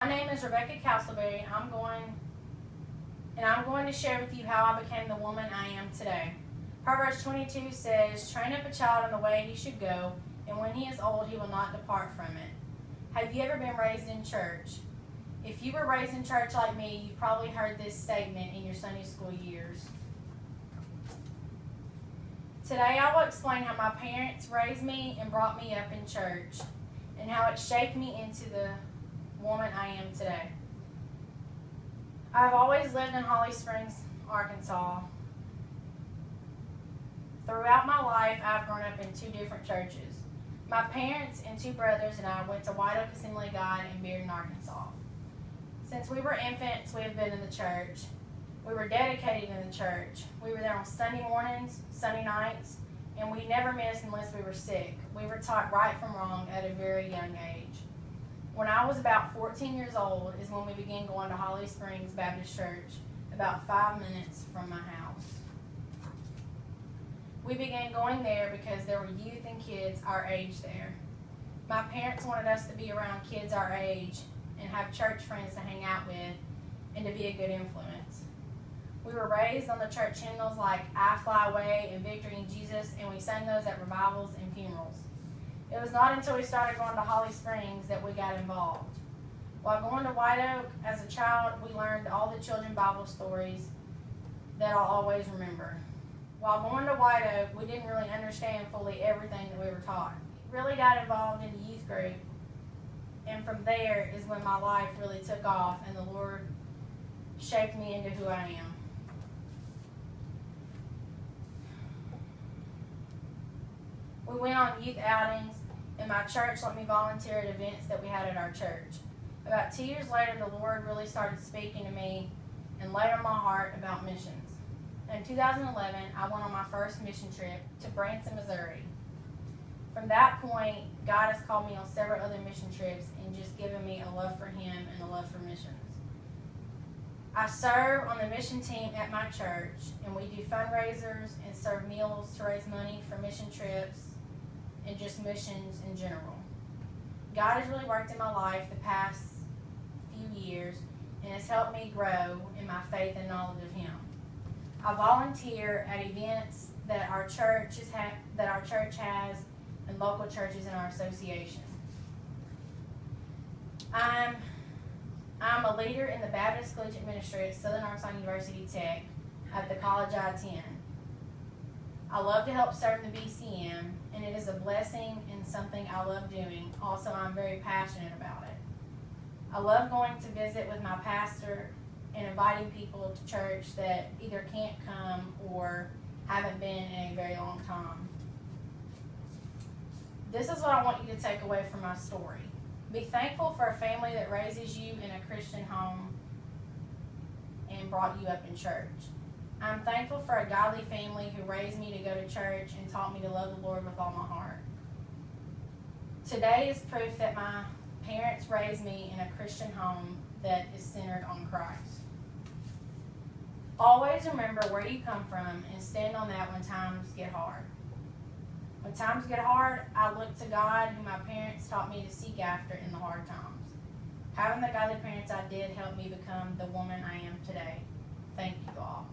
My name is Rebecca Castleberry, and I'm going to share with you how I became the woman I am today. Proverbs 22 says, "Train up a child in the way he should go, and when he is old, he will not depart from it." Have you ever been raised in church? If you were raised in church like me, you probably heard this statement in your Sunday school years. Today I will explain how my parents raised me and brought me up in church, and how it shaped me into the woman I am today. I've always lived in Holly Springs, Arkansas. Throughout my life, I've grown up in two different churches. My parents and two brothers and I went to White Oak Assembly of God in Bearden, Arkansas. Since we were infants, we have been in the church. We were dedicated in the church. We were there on Sunday mornings, Sunday nights, and we never missed unless we were sick. We were taught right from wrong at a very young age. When I was about 14 years old is when we began going to Holly Springs Baptist Church, about 5 minutes from my house. We began going there because there were youth and kids our age there. My parents wanted us to be around kids our age and have church friends to hang out with and to be a good influence. We were raised on the church hymnals like "I Fly Away" and "Victory in Jesus," and we sang those at revivals and funerals. It was not until we started going to Holly Springs that we got involved. While going to White Oak as a child, we learned all the children's Bible stories that I'll always remember. While going to White Oak, we didn't really understand fully everything that we were taught. We really got involved in the youth group, and from there is when my life really took off and the Lord shaped me into who I am. We went on youth outings, and my church let me volunteer at events that we had at our church. About 2 years later, the Lord really started speaking to me and laid on my heart about missions. In 2011, I went on my first mission trip to Branson, Missouri. From that point, God has called me on several other mission trips and just given me a love for Him and a love for missions. I serve on the mission team at my church, and we do fundraisers and serve meals to raise money for mission trips and just missions in general. God has really worked in my life the past few years and has helped me grow in my faith and knowledge of Him. I volunteer at events that our church has and local churches in our association. I'm a leader in the Baptist Collegiate Ministry at Southern Arkansas University Tech at the college I attend. I love to help serve the BCM, and it is a blessing and something I love doing. Also, I'm very passionate about it. I love going to visit with my pastor and inviting people to church that either can't come or haven't been in a very long time. This is what I want you to take away from my story. Be thankful for a family that raises you in a Christian home and brought you up in church. I'm thankful for a godly family who raised me to go to church and taught me to love the Lord with all my heart. Today is proof that my parents raised me in a Christian home that is centered on Christ. Always remember where you come from and stand on that when times get hard. When times get hard, I look to God, who my parents taught me to seek after in the hard times. Having the godly parents I did helped me become the woman I am today. Thank you all.